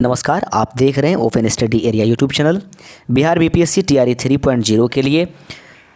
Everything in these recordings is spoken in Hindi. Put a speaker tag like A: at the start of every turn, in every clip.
A: नमस्कार, आप देख रहे हैं open study area YouTube channel. Bihar BPSC TRE 3.0 के लिए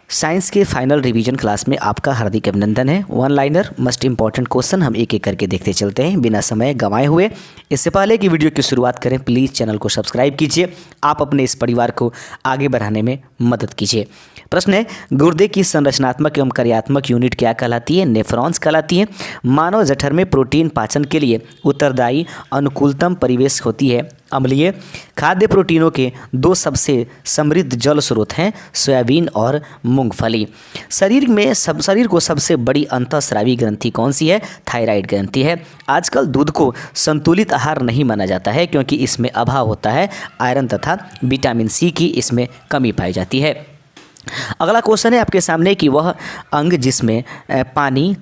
A: साइंस के फाइनल रिवीजन क्लास में आपका हार्दिक अभिनंदन है। One liner must important question हम एक एक करके देखते चलते हैं बिना समय गंवाए हुए। इससे पहले कि वीडियो की शुरुआत करें, प्लीज़ चैनल को सब्सक्राइब कीजिए। आप अपने इस परिवार को आगे बढ़ाने में मदद कीजिए। प्रश्न है, गुर्दे की संरचनात्मक एवं कार्यात्मक यूनिट क्या कहलाती है? नेफ्रॉन्स कहलाती है। मानव जठर में प्रोटीन पाचन के लिए उत्तरदायी अनुकूलतम परिवेश होती है। अम्लीय खाद्य प्रोटीनों के दो सबसे समृद्ध जल स्रोत हैं, सोयाबीन और मूंगफली। शरीर को सबसे बड़ी अंतःस्रावी ग्रंथि कौन सी है? थायराइड ग्रंथि है। आजकल दूध को संतुलित आहार नहीं माना जाता है क्योंकि इसमें अभाव होता है आयरन तथा विटामिन सी की इसमें कमी पाई जाती है। अगला क्वेश्चन है आपके सामने कि वह अंग जिसमें पानी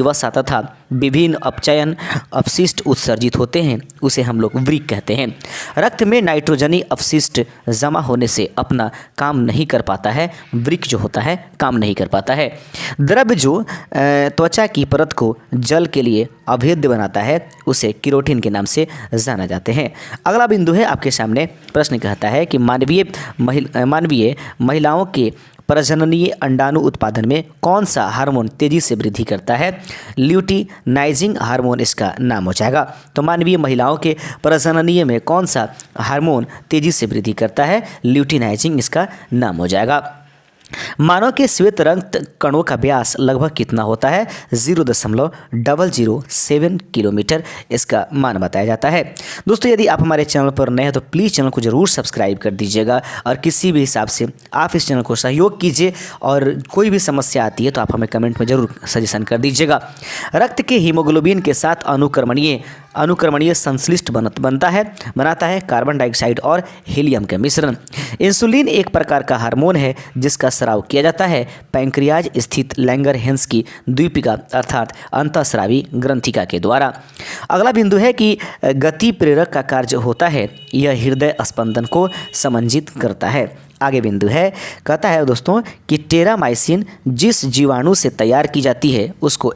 A: वसा तथा विभिन्न अपचयन अपशिष्ट उत्सर्जित होते हैं उसे हम लोग वृक्क कहते हैं। रक्त में नाइट्रोजनी अपशिष्ट जमा होने से अपना काम नहीं कर पाता है, वृक्क जो होता है काम नहीं कर पाता है। द्रव्य जो त्वचा की परत को जल के लिए अभेद्य बनाता है उसे केरोटिन के नाम से जाना जाते हैं। अगला बिंदु है आपके सामने, प्रश्न कहता है कि मानवीय महिलाओं के प्रजननीय अंडाणु उत्पादन में कौन सा हार्मोन तेजी से वृद्धि करता है? ल्यूटिनाइजिंग हार्मोन इसका नाम हो जाएगा। तो मानवीय महिलाओं के प्रजननीय में कौन सा हार्मोन तेजी से वृद्धि करता है? ल्यूटिनाइजिंग इसका नाम हो जाएगा। मानव के श्वेत रक्त कणों का व्यास लगभग कितना होता है? 0.007 किलोमीटर इसका मान बताया जाता है। दोस्तों, यदि आप हमारे चैनल पर नए हैं तो प्लीज़ चैनल को ज़रूर सब्सक्राइब कर दीजिएगा और किसी भी हिसाब से आप इस चैनल को सहयोग कीजिए और कोई भी समस्या आती है तो आप हमें कमेंट में ज़रूर सजेशन कर दीजिएगा। रक्त के हीमोग्लोबिन के साथ अनुक्रमणीय संश्लिष्ट बनाता है कार्बन डाइऑक्साइड और हीलियम का मिश्रण। इंसुलिन एक प्रकार का हार्मोन है जिसका स्राव किया जाता है पैंक्रियाज स्थित लैंगरहेंस की द्वीपिका अर्थात अंतःस्रावी ग्रंथिका के द्वारा। अगला बिंदु है कि गति प्रेरक का कार्य होता है, यह हृदय स्पंदन को समंजित करता है। आगे बिंदु है, कहता है दोस्तों कि टेरामाइसिन जिस जीवाणु से तैयार की जाती है उसको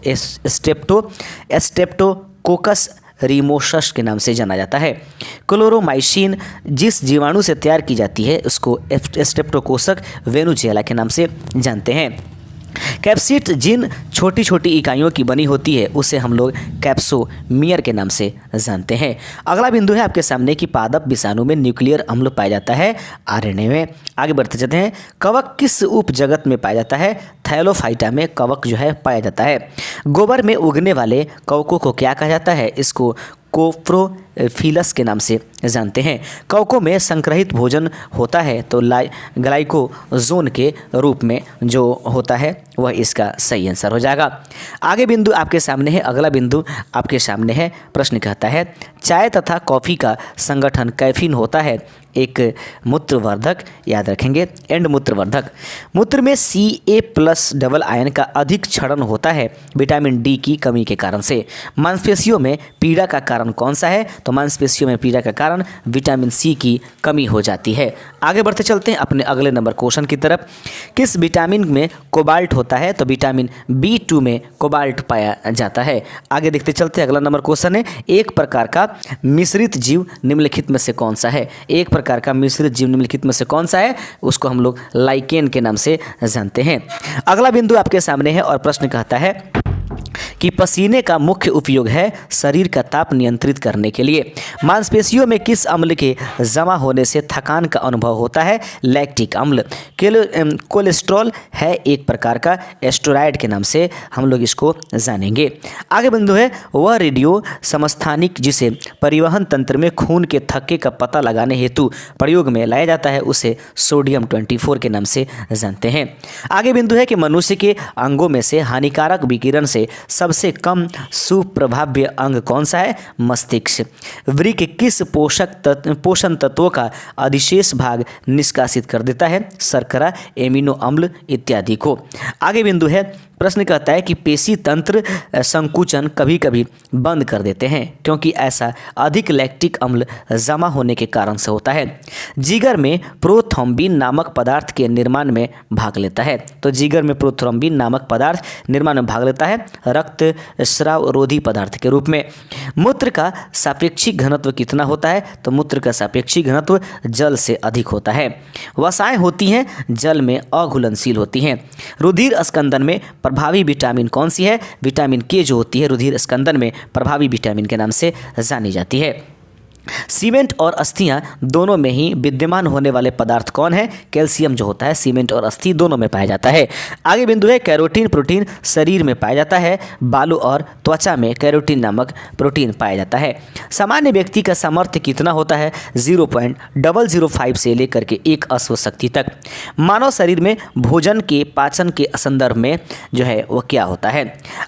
A: स्ट्रेप्टोकोकस रिमोसस के नाम से जाना जाता है। क्लोरोमाइसिन जिस जीवाणु से तैयार की जाती है उसको स्ट्रेप्टोकोकस वेनुजेला के नाम से जानते हैं। कैप्सिड जिन छोटी छोटी इकाइयों की बनी होती है उसे हम लोग कैप्सोमियर के नाम से जानते हैं। अगला बिंदु है आपके सामने कि पादप विषाणु में न्यूक्लियर अम्ल पाया जाता है आरएनए में। आगे बढ़ते चलते हैं, कवक किस उप जगत में पाया जाता है? थैलोफाइटा में कवक जो है पाया जाता है। गोबर में उगने वाले कवकों को क्या कहा जाता है? इसको कोप्रोफिलस के नाम से जानते हैं। कवकों में संग्रहित भोजन होता है तो ग्लाइकोजोन के रूप में जो होता है वह इसका सही आंसर हो जाएगा। आगे बिंदु आपके सामने है, अगला बिंदु आपके सामने है, प्रश्न कहता है चाय तथा कॉफ़ी का संगठन कैफीन होता है एक मूत्रवर्धक, याद रखेंगे एंड मूत्रवर्धक। मूत्र में Ca+ डबल आयन का अधिक क्षरण होता है विटामिन डी की कमी के कारण से। मांसपेशियों में पीड़ा का कारण कौन सा है? तो मांसपेशियों में पीड़ा का कारण विटामिन सी की कमी हो जाती है। आगे बढ़ते चलते हैं अपने अगले नंबर क्वेश्चन की तरफ। किस विटामिन में कोबाल्ट होता है? तो विटामिन B2 में कोबाल्ट पाया जाता है। आगे देखते चलते हैं, अगला नंबर क्वेश्चन है, एक प्रकार का मिश्रित जीव निम्नलिखित में से कौन सा है? एक प्रकार का मिश्रित जीव निम्नलिखित में से कौन सा है? उसको हम लोग लाइकेन के नाम से जानते हैं। अगला बिंदु आपके सामने है और प्रश्न कहता है कि पसीने का मुख्य उपयोग है शरीर का ताप नियंत्रित करने के लिए। मांसपेशियों में किस अम्ल के जमा होने से थकान का अनुभव होता है? लैक्टिक अम्ल। कोलेस्ट्रॉल है एक प्रकार का एस्टेरॉयड के नाम से हम लोग इसको जानेंगे। आगे बिंदु है, वह रेडियो समस्थानिक जिसे परिवहन तंत्र में खून के थक्के का पता लगाने हेतु प्रयोग में लाया जाता है उसे सोडियम 24 के नाम से जानते हैं। आगे बिंदु है कि मनुष्य के अंगों में से हानिकारक विकिरण से सबसे कम सुप्रभाव्य अंग कौन सा है? मस्तिष्क। वृक्क किस पोषण तत्वों का अधिशेष भाग निष्कासित कर देता है? शर्करा, एमिनो अम्ल इत्यादि को। आगे बिंदु है प्रश्न कहता है कि पेशी तंत्र संकुचन कभी कभी बंद कर देते हैं क्योंकि ऐसा अधिक लैक्टिक अम्ल जमा होने के कारण से होता है। जिगर में प्रोथ्रोम्बिन नामक पदार्थ के निर्माण में भाग लेता है। तो जिगर में प्रोथ्रोम्बिन नामक पदार्थ निर्माण में भाग लेता है रक्त स्राव रोधी पदार्थ के रूप में। मूत्र का सापेक्षिक घनत्व कितना होता है? तो मूत्र का सापेक्षिक घनत्व जल से अधिक होता है। वसाएं होती हैं जल में अघुलनशील होती हैं। रुधिर स्कंदन में प्रभावी विटामिन कौन सी है? विटामिन के जो होती है रुधिर स्कंदन में प्रभावी विटामिन के नाम से जानी जाती है। सीमेंट और अस्थियां दोनों में ही विद्यमान होने वाले पदार्थ कौन है? कैल्शियम जो होता है सीमेंट और अस्थि दोनों में पाया जाता है। आगे बिंदु है कैरोटीन प्रोटीन शरीर में पाया जाता है। बालों और त्वचा में कैरोटीन नामक प्रोटीन पाया जाता है। सामान्य व्यक्ति का सामर्थ्य कितना होता है? 0.005 से लेकर के 1 अश्व शक्ति तक। मानव शरीर में भोजन के पाचन के संदर्भ में जो है वह क्या होता है?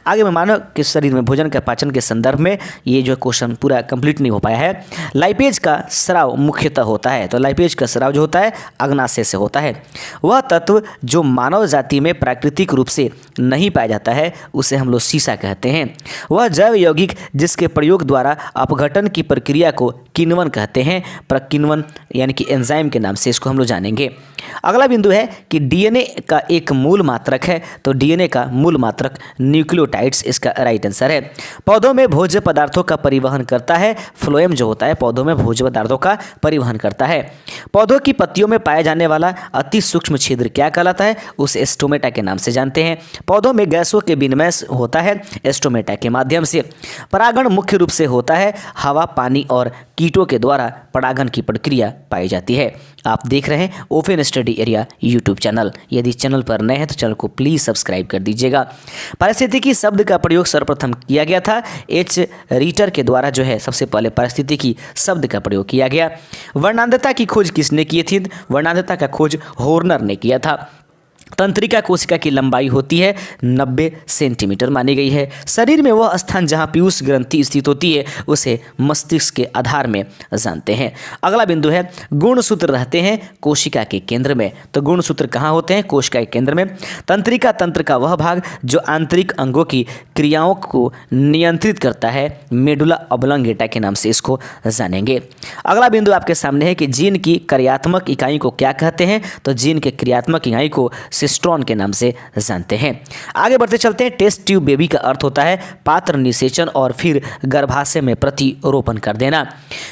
A: आगे में मानव के शरीर में भोजन के पाचन के संदर्भ में ये जो क्वेश्चन पूरा कंप्लीट नहीं हो पाया है। लाइपेज का स्राव मुख्यतः होता है। तो लाइपेज का स्राव जो होता है अग्नाशय से होता है। वह तत्व जो मानव जाति में प्राकृतिक रूप से नहीं पाया जाता है उसे हम लोग सीसा कहते हैं। वह जैव यौगिक जिसके प्रयोग द्वारा अपघटन की प्रक्रिया को किण्वन कहते हैं। प्रकिण्वन यानी कि एंजाइम के नाम से इसको हम लोग जानेंगे। अगला बिंदु है कि डीएनए का एक मूल मात्रक है। तो डीएनए का मूल मात्रक न्यूक्लियोटाइड्स इसका राइट आंसर है। पौधों में भोज्य पदार्थों का परिवहन करता है। फ्लोएम जो होता है पौधों में भोज्य पदार्थों का परिवहन करता है। पौधों की पत्तियों में पाया जाने वाला अति सूक्ष्म छिद्र क्या कहलाता है? उसे स्टोमेटा के नाम से जानते हैं। पौधों में गैसों के विनिमय होता है स्टोमेटा के माध्यम से। परागण मुख्य रूप से होता है हवा पानी और कीटों के द्वारा परागण की प्रक्रिया पाई जाती है। आप देख रहे हैं open study area YouTube channel. यदि चैनल पर नए हैं तो चैनल को प्लीज़ सब्सक्राइब कर दीजिएगा। पारिस्थितिकी शब्द का प्रयोग सर्वप्रथम किया गया था एच रीटर के द्वारा जो है सबसे पहले पारिस्थितिकी शब्द का प्रयोग किया गया। वर्णांधता की खोज किसने की थी? वर्णांधता का खोज हॉर्नर ने किया था। तंत्रिका कोशिका की लंबाई होती है 90 सेंटीमीटर मानी गई है। शरीर में वह स्थान जहां पीयूष ग्रंथि स्थित होती है उसे मस्तिष्क के आधार में जानते हैं। अगला बिंदु है गुणसूत्र रहते हैं कोशिका के केंद्र में। तो गुणसूत्र कहाँ होते हैं? कोशिका के केंद्र में। तंत्रिका तंत्र का वह भाग जो आंतरिक अंगों की क्रियाओं को नियंत्रित करता है मेडुला ऑब्लोंगेटा के नाम से इसको जानेंगे। अगला बिंदु आपके सामने है कि जीन की क्रियात्मक इकाई को क्या कहते हैं? तो जीन के क्रियात्मक इकाई को सिस्ट्रॉन के नाम से जानते हैं। आगे बढ़ते चलते हैं। टेस्ट ट्यूब बेबी का अर्थ होता है पात्र निषेचन और फिर गर्भाशय में प्रतिरोपण कर देना।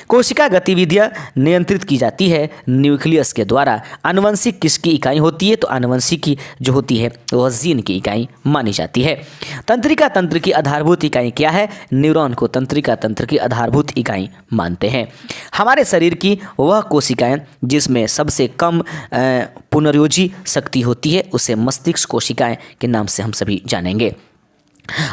A: कोशिका गतिविधियां नियंत्रित की जाती है न्यूक्लियस के द्वारा। आनुवंशिक किसकी इकाई होती है? तो आनुवंशिकी जो होती है वह जीन की इकाई मानी जाती है। तंत्रिका तंत्र की आधारभूत इकाई क्या है? न्यूरॉन को तंत्रिका तंत्र की आधारभूत इकाई मानते हैं। हमारे शरीर की वह कोशिकाएं जिसमें सबसे कम पुनर्योजी शक्ति होती है उसे मस्तिष्क कोशिकाएं के नाम से हम सभी जानेंगे।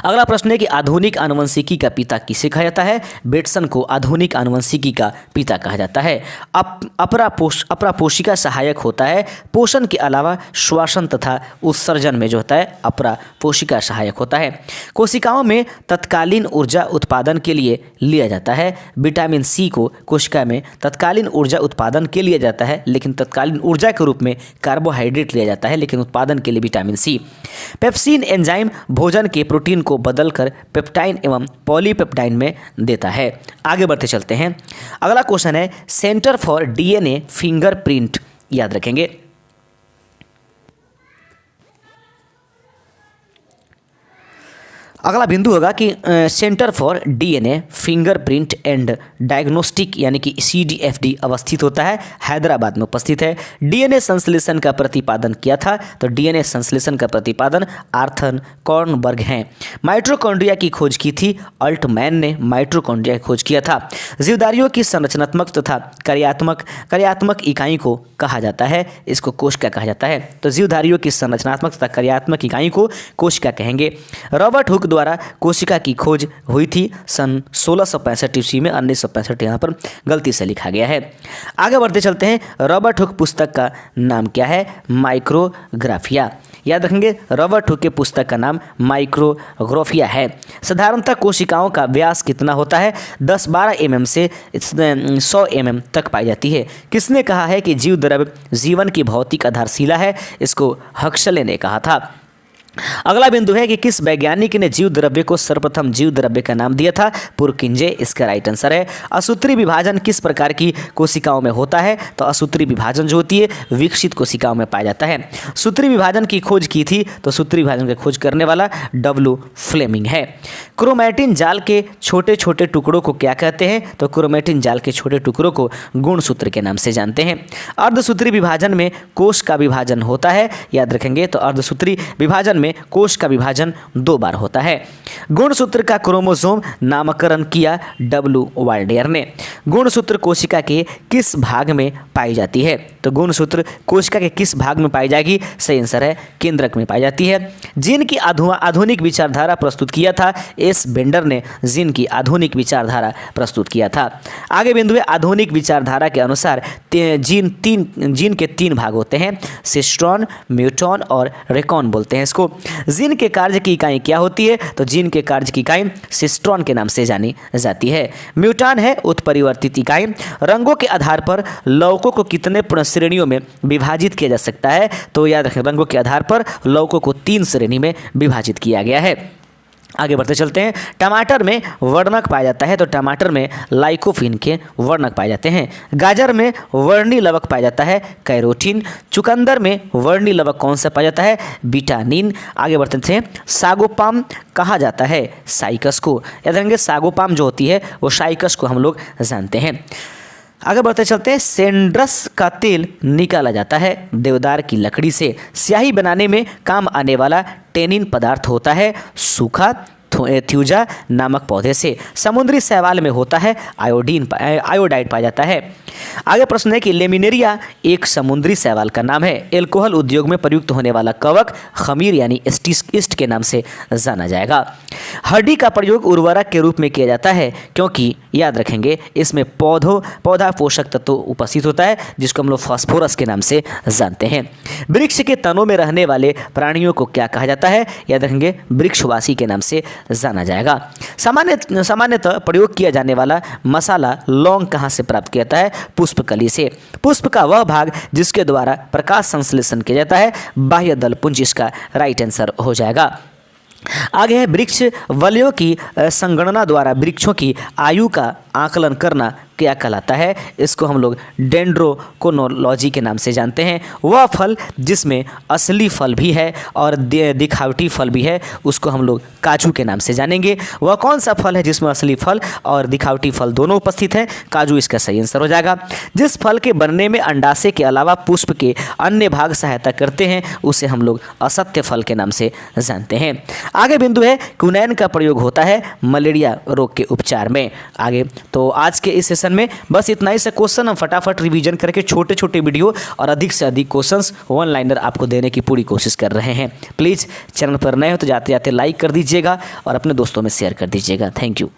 A: अगला प्रश्न है कि आधुनिक आनुवंशिकी का पिता किसे कहा जाता है? बेटसन को आधुनिक आनुवंशिकी का पिता कहा जाता है। अपरापोशिका सहायक होता है। पोषण के अलावा श्वसन तथा उत्सर्जन में जो होता है अपरापोशिका सहायक होता है। कोशिकाओं में तत्कालीन ऊर्जा उत्पादन के लिए लिया जाता है। विटामिन सी को कोशिका में तत्कालीन ऊर्जा उत्पादन के लिए जाता है लेकिन तत्कालीन ऊर्जा के रूप में कार्बोहाइड्रेट लिया जाता है लेकिन उत्पादन के लिए विटामिन सी। पेप्सिन एंजाइम भोजन के प्रोटीन को बदलकर पेप्टाइन एवं पॉलीपेप्टाइन में देता है। आगे बढ़ते चलते हैं। अगला क्वेश्चन है सेंटर फॉर डीएनए फिंगरप्रिंट याद रखेंगे। अगला बिंदु होगा कि centre for DNA fingerprint and diagnostic यानी कि CDFD अवस्थित होता है हैदराबाद में उपस्थित है। डीएनए संश्लेषण का प्रतिपादन किया था। तो डीएनए संश्लेषण का प्रतिपादन आर्थर कॉर्नबर्ग हैं। माइटोकॉन्ड्रिया की खोज की थी अल्टमैन ने माइटोकॉन्ड्रिया की खोज किया था। जीवधारियों की संरचनात्मक तथा कार्यात्मक इकाई को कहा जाता है इसको कोशिका कहा जाता है। तो जीवधारियों की संरचनात्मक तथा कार्यात्मक इकाई को कोशिका कहेंगे। रॉबर्ट हुक द्वारा कोशिका की खोज हुई थी सन 1665 ईस्वी में। 1965 यहाँ पर गलती से लिखा गया है। आगे बढ़ते चलते हैं। रॉबर्ट हुक पुस्तक का नाम क्या है? माइक्रोग्राफिया। याद रखेंगे रॉबर्ट हुक के पुस्तक का नाम माइक्रोग्राफिया है। साधारणतः कोशिकाओं का व्यास कितना होता है? 10-12 mm से 100 mm तक पाई जाती है। किसने कहा है कि जीव द्रव्य जीवन की भौतिक आधारशिला है? इसको हक्सले ने कहा था। अगला बिंदु है कि किस वैज्ञानिक ने जीव द्रव्य को सर्वप्रथम जीव द्रव्य का नाम दिया था? पुरकिंजे इसका राइट आंसर है। असूत्री विभाजन किस प्रकार की कोशिकाओं में होता है? तो असूत्री विभाजन जो होती है विकसित कोशिकाओं में पाया जाता है। सूत्री विभाजन की खोज की थी तो सूत्री विभाजन की खोज करने वाला डब्ल्यू फ्लेमिंग है। क्रोमैटिन जाल के छोटे छोटे टुकड़ों को क्या कहते हैं? तो क्रोमैटिन जाल के छोटे टुकड़ों को गुणसूत्र के नाम से जानते हैं। अर्धसूत्री विभाजन में कोश का विभाजन होता है, याद रखेंगे। तो अर्धसूत्री विभाजन में कोश का विभाजन 2 बार होता है। गुणसूत्र का क्रोमोसोम नामकरण किया डब्ल्यू वाल्डेयर ने। गुणसूत्र कोशिका के किस भाग में पाई जाती है? तो गुणसूत्र कोशिका के किस भाग में पाई जाएगी? सही आंसर है केंद्रक में पाई जाती है। जीन की आधुनिक विचारधारा प्रस्तुत किया था एस बेंडर ने। जीन की आधुनिक विचारधारा प्रस्तुत किया था। आगे बिंदु है आधुनिक विचारधारा के अनुसार जीन के 3 भाग होते हैं, सिस्ट्रॉन, म्यूटॉन और रेकॉन बोलते हैं इसको। जीन के कार्य की इकाई क्या होती है? तो जीन के कार्य की इकाई सिस्ट्रॉन के नाम से जानी जाती है। म्यूटान है उत्परिवर्तित इकाई। रंगों के आधार पर लौकों को कितने श्रेणियों में विभाजित किया जा सकता है? तो याद रखें रंगों के आधार पर लौकों को 3 श्रेणी में विभाजित किया गया है। आगे बढ़ते चलते हैं। टमाटर में वर्णक पाया जाता है तो टमाटर में लाइकोफिन के वर्णक पाए जाते हैं। गाजर में वर्णी लवक पाया जाता है कैरोटीन। चुकंदर में वर्णी लवक कौन सा पाया जाता है? बिटानिन। आगे बढ़ते हैं। सागोपाम कहा जाता है साइकस को। याद रखेंगे सागोपाम जो होती है वो साइकस को हम लोग जानते हैं। आगे बढ़ते चलते हैं। सेंड्रस का तेल निकाला जाता है देवदार की लकड़ी से। स्याही बनाने में काम आने वाला टेनिन पदार्थ होता है सूखा थ्यूजा नामक पौधे से। समुद्री शैवाल में होता है आयोडाइड पाया जाता है। आगे प्रश्न है कि लेमिनेरिया एक समुद्री शैवाल का नाम है। एल्कोहल उद्योग में प्रयुक्त होने वाला कवक खमीर यानी ईस्ट के नाम से जाना जाएगा। हड्डी का प्रयोग उर्वरक के रूप में किया जाता है क्योंकि याद रखेंगे इसमें पौधा पोषक तत्व उपस्थित होता है जिसको हम लोग फास्फोरस के नाम से जानते हैं। वृक्ष के तनों में रहने वाले प्राणियों को क्या कहा जाता है? याद रखेंगे वृक्षवासी के नाम से जाना जाएगा। सामान्यतः प्रयोग किया जाने वाला मसाला लौंग कहाँ से प्राप्त किया जाता है? पुष्पकली से। पुष्प का वह भाग जिसके द्वारा प्रकाश संश्लेषण किया जाता है बाह्य दल पुंज, इसका राइट आंसर हो जाएगा। आगे है वृक्ष वलयों की संगणना द्वारा वृक्षों की आयु का आकलन करना क्या कहलाता है? इसको हम लोग डेंड्रोकोनोलॉजी के नाम से जानते हैं। वह फल जिसमें असली फल भी है और दिखावटी फल भी है उसको हम लोग काजू के नाम से जानेंगे। वह कौन सा फल है जिसमें असली फल और दिखावटी फल दोनों उपस्थित हैं? काजू इसका सही आंसर हो जाएगा। जिस फल के बनने में अंडाशय के अलावा पुष्प के अन्य भाग सहायता करते हैं उसे हम लोग असत्य फल के नाम से जानते हैं। आगे बिंदु है क्विनैन का प्रयोग होता है मलेरिया रोग के उपचार में। आगे तो आज के इस सेशन में बस इतना ही से क्वेश्चन हम फटाफट रिवीजन करके छोटे छोटे वीडियो और अधिक से अधिक क्वेश्चंस 1 लाइनर आपको देने की पूरी कोशिश कर रहे हैं। प्लीज़ चैनल पर नए हो तो जाते जाते लाइक कर दीजिएगा और अपने दोस्तों में शेयर कर दीजिएगा। Thank you.